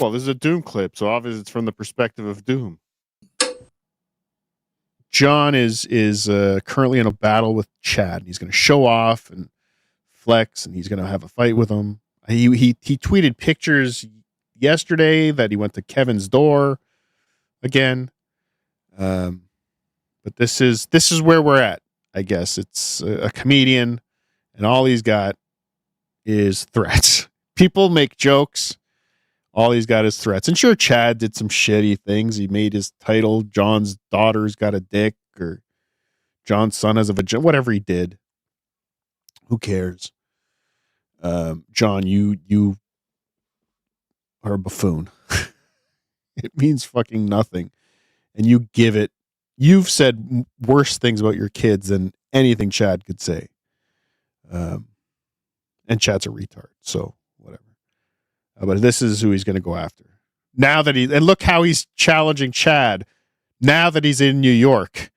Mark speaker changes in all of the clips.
Speaker 1: Well, this is a Doom clip, so obviously it's from the perspective of Doom. John is currently in a battle with Chad. He's going to show off and flex, and he's going to have a fight with him. He tweeted pictures yesterday that he went to Kevin's door again. But this is where we're at. I guess it's a comedian, and all he's got is threats. People make jokes. All he's got is threats. And sure, Chad did some shitty things. He made his title, John's daughter's got a dick, or John's son has a vagina, whatever he did. Who cares? John, you are a buffoon. It means fucking nothing. And you've said worse things about your kids than anything Chad could say. And Chad's a retard, so whatever. But this is who he's going to go after. Now that and look how he's challenging Chad now that he's in New York,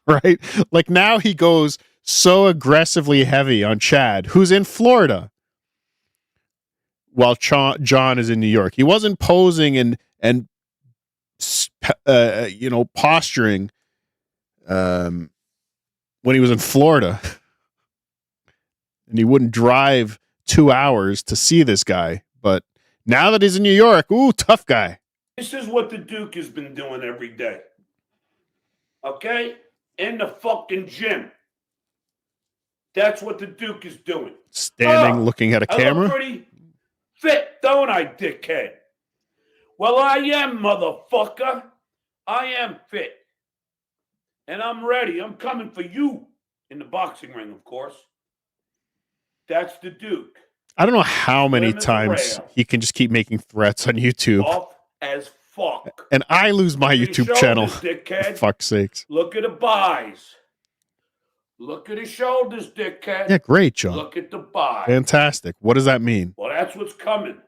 Speaker 1: right? Like now he goes so aggressively heavy on Chad, who's in Florida, while John is in New York. He wasn't posing and posturing when he was in Florida, and he wouldn't drive 2 hours to see this guy. But now that he's in New York, ooh, tough guy.
Speaker 2: This is what the Duke has been doing every day. Okay? In the fucking gym. That's what the Duke is doing.
Speaker 1: Standing, looking at a camera.
Speaker 2: I look pretty fit, don't I, dickhead? Well, I am, motherfucker. I am fit. And I'm ready. I'm coming for you in the boxing ring, of course. That's the Duke.
Speaker 1: I don't know how many times he can just keep making threats on YouTube.
Speaker 2: Off as fuck.
Speaker 1: And I lose my YouTube channel. For fuck's sakes.
Speaker 2: Look at the buys. Look at his shoulders, dickhead.
Speaker 1: Yeah, great, John.
Speaker 2: Look at the buys.
Speaker 1: Fantastic. What does that mean?
Speaker 2: Well, that's what's coming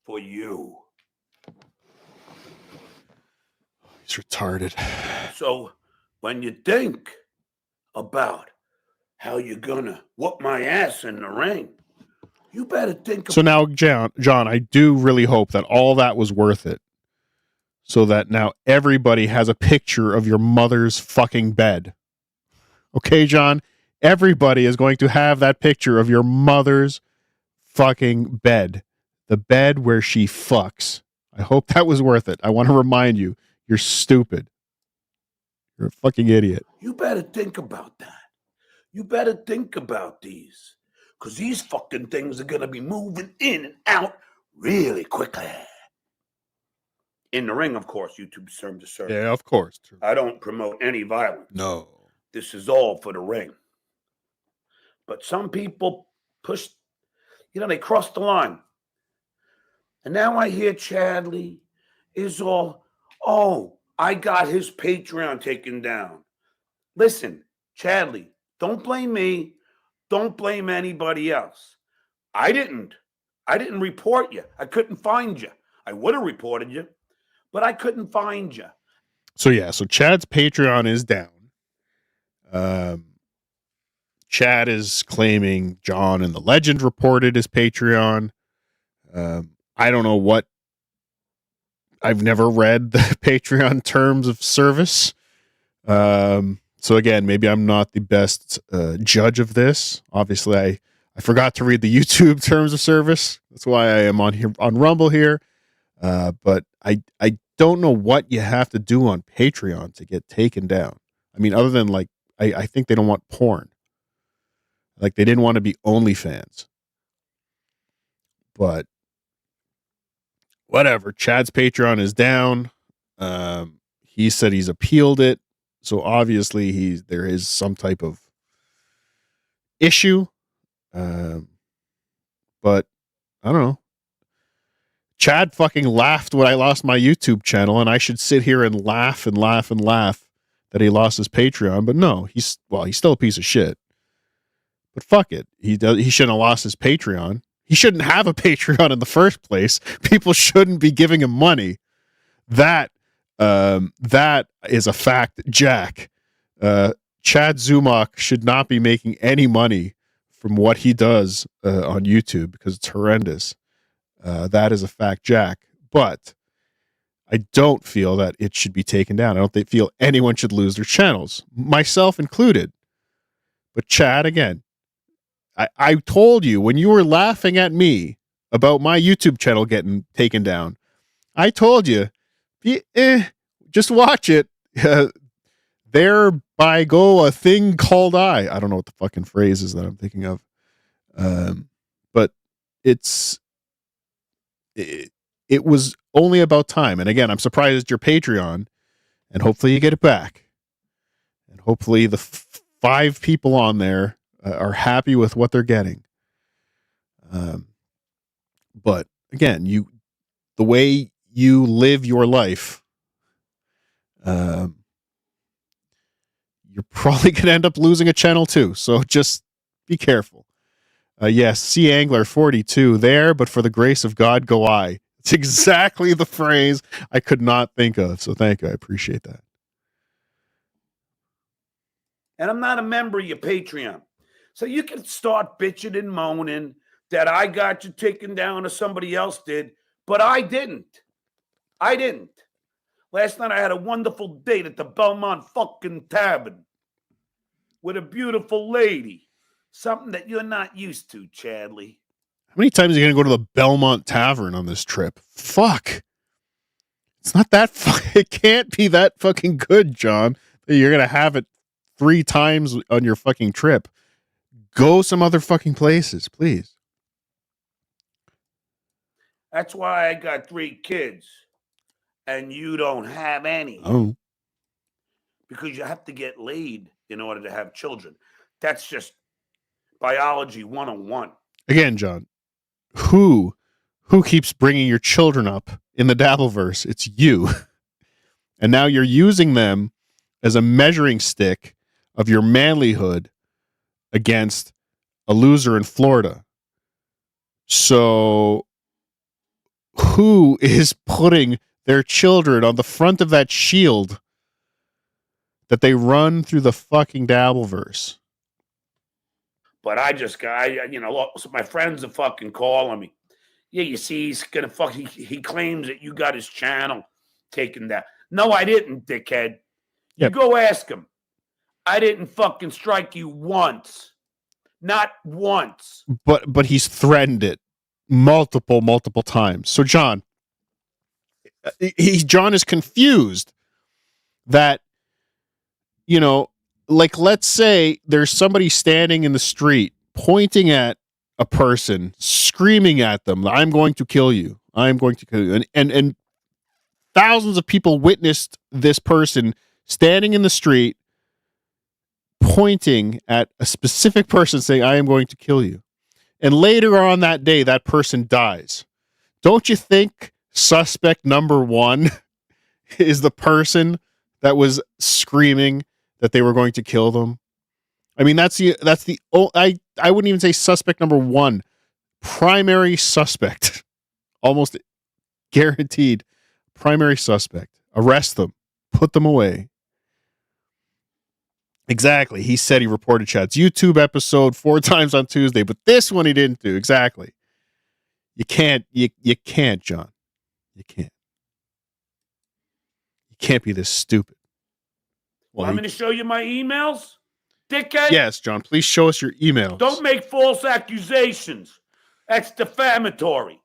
Speaker 2: for you.
Speaker 1: He's retarded.
Speaker 2: So when you think about how you're gonna whoop my ass in the ring, you better think.
Speaker 1: So now, John, I do really hope that all that was worth it, so that now everybody has a picture of your mother's fucking bed. Okay, John? Everybody is going to have that picture of your mother's fucking bed. The bed where she fucks. I hope that was worth it. I want to remind you, you're stupid. You're a fucking idiot.
Speaker 2: You better think about that. You better think about these. Because these fucking things are going to be moving in and out really quickly. In the ring, of course, YouTube terms of service.
Speaker 1: Yeah, of course.
Speaker 2: I don't promote any violence.
Speaker 1: No.
Speaker 2: This is all for the ring. But some people push, they cross the line. And now I hear Chadley is all, oh, I got his Patreon taken down. Listen, Chadley, don't blame me. Don't blame anybody else. I didn't report you. I couldn't find you. I would have reported you, but I couldn't find you.
Speaker 1: So Chad's Patreon is down. Chad is claiming John and the Legend reported his Patreon. I don't know what. I've never read the Patreon terms of service. So again, maybe I'm not the best judge of this. Obviously, I forgot to read the YouTube terms of service. That's why I am on Rumble here. But I don't know what you have to do on Patreon to get taken down. I mean, other than like, I think they don't want porn. Like they didn't want to be OnlyFans. But whatever. Chad's Patreon is down. He said he's appealed it. So obviously there is some type of issue. But I don't know. Chad fucking laughed when I lost my YouTube channel, and I should sit here and laugh and laugh and laugh that he lost his Patreon. But no, he's still a piece of shit. But fuck it. He shouldn't have lost his Patreon. He shouldn't have a Patreon in the first place. People shouldn't be giving him money. That is a fact, Jack. Chad Zumock should not be making any money from what he does on YouTube because it's horrendous. That is a fact, Jack. but I don't feel that it should be taken down. I don't feel anyone should lose their channels, myself included. But Chad, again, I told you when you were laughing at me about my YouTube channel getting taken down, I told you, just watch it. Thereby go a thing called I don't know what the fucking phrase is that I'm thinking of. But it was only about time. And again, I'm surprised it's your Patreon, and hopefully you get it back. And hopefully the 5 people on there are happy with what they're getting. But again, the way you live your life, you're probably going to end up losing a channel too. So just be careful. Yes, Sea Angler 42 there, but for the grace of God go I. It's exactly the phrase I could not think of. So thank you. I appreciate that.
Speaker 2: And I'm not a member of your Patreon. So you can start bitching and moaning that I got you taken down or somebody else did, but I didn't. I didn't. Last night I had a wonderful date at the Belmont fucking Tavern with a beautiful lady. Something that you're not used to, Chadley.
Speaker 1: How many times are you going to go to the Belmont Tavern on this trip? Fuck. It's not that it can't be that fucking good, John. You're going to have it 3 times on your fucking trip. Go some other fucking places, please.
Speaker 2: That's why I got 3 kids and you don't have any.
Speaker 1: Oh.
Speaker 2: Because you have to get laid in order to have children. That's just biology 101.
Speaker 1: Again, John, who keeps bringing your children up in the Dabbleverse? It's you. And now you're using them as a measuring stick of your manlyhood against a loser in Florida. So who is putting their children on the front of that shield that they run through the fucking Dabbleverse?
Speaker 2: But I just got, so my friends are fucking calling me. Yeah, you see, he's gonna he claims that you got his channel taken down. No, I didn't, dickhead.
Speaker 1: Yep.
Speaker 2: You go ask him. I didn't fucking strike you once. Not once.
Speaker 1: But he's threatened it multiple times. So John is confused that, like, let's say there's somebody standing in the street pointing at a person, screaming at them, I'm going to kill you. I'm going to kill you. And thousands of people witnessed this person standing in the street pointing at a specific person saying, I am going to kill you. And later on that day, that person dies. Don't you think suspect number 1 is the person that was screaming that they were going to kill them? I mean, I wouldn't even say suspect number 1. Primary suspect. Almost guaranteed primary suspect. Arrest them. Put them away. Exactly. He said he reported Chad's YouTube episode 4 times on Tuesday, but this one he didn't do. Exactly. You can't, John. You can't. You can't be this stupid.
Speaker 2: Well, I'm going to show you my emails, dickhead?
Speaker 1: Yes, John. Please show us your emails.
Speaker 2: Don't make false accusations. That's defamatory.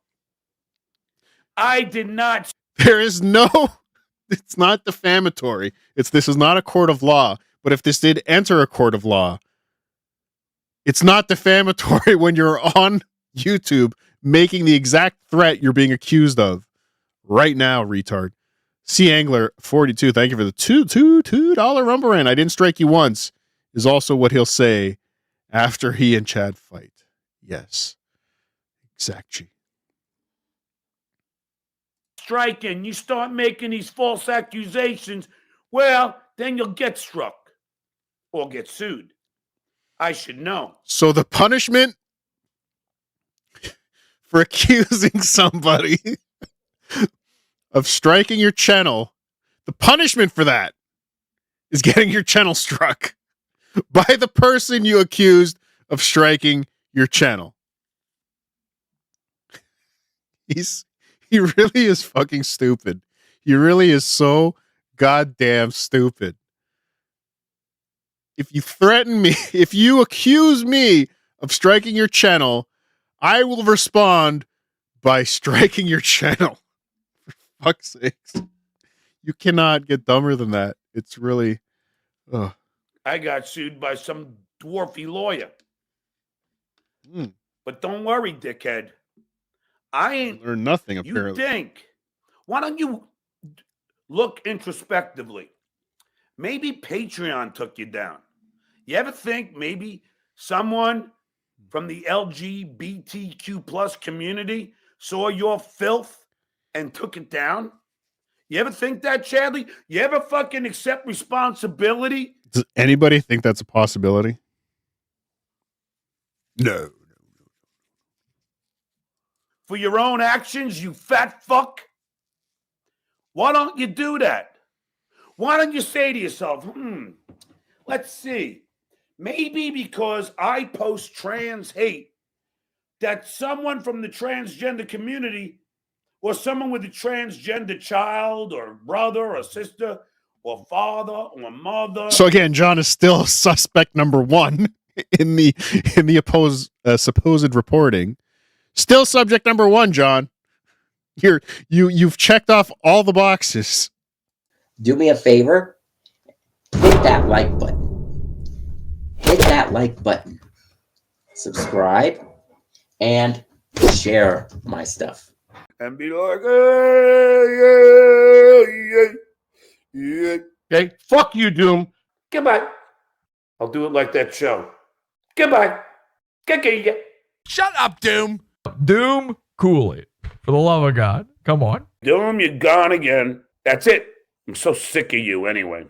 Speaker 2: I did not.
Speaker 1: There is no, it's not defamatory. This is not a court of law. But if this did enter a court of law, it's not defamatory when you're on YouTube making the exact threat you're being accused of right now, retard. Sea Angler 42, thank you for the $2 rumble in. I didn't strike you once is also what he'll say after he and Chad fight. Yes. Exactly.
Speaker 2: Striking, you start making these false accusations, well, then you'll get struck or get sued. I should know.
Speaker 1: So the punishment for accusing somebody of striking your channel, the punishment for that is getting your channel struck by the person you accused of striking your channel. He's He really is fucking stupid. He really is so goddamn stupid. If you threaten me, if you accuse me of striking your channel, I will respond by striking your channel. For fuck's sakes. You cannot get dumber than that. It's really... Ugh.
Speaker 2: I got sued by some dwarfy lawyer.
Speaker 1: Mm.
Speaker 2: But don't worry, dickhead. I ain't...
Speaker 1: Learn nothing, apparently.
Speaker 2: You think. Why don't you look introspectively? Maybe Patreon took you down. You ever think maybe someone from the LGBTQ plus community saw your filth and took it down? You ever think that, Chadley? You ever fucking accept responsibility?
Speaker 1: Does anybody think that's a possibility? No.
Speaker 2: For your own actions, you fat fuck? Why don't you do that? Why don't you say to yourself, let's see. Maybe because I post trans hate, that someone from the transgender community or someone with a transgender child or brother or sister or father or mother.
Speaker 1: So again, John is still suspect number one in the supposed reporting. Still subject number one, John. You've checked off all the boxes.
Speaker 3: Do me a favor. Hit that like button. Hit that like button. Subscribe and share my stuff.
Speaker 2: And be like, hey, yeah.
Speaker 4: Okay, fuck you, Doom.
Speaker 2: Goodbye. I'll do it like that show. Goodbye.
Speaker 5: Shut up, Doom.
Speaker 6: Doom, cool it. For the love of God. Come on.
Speaker 2: Doom, you're gone again. That's it. I'm so sick of you anyway.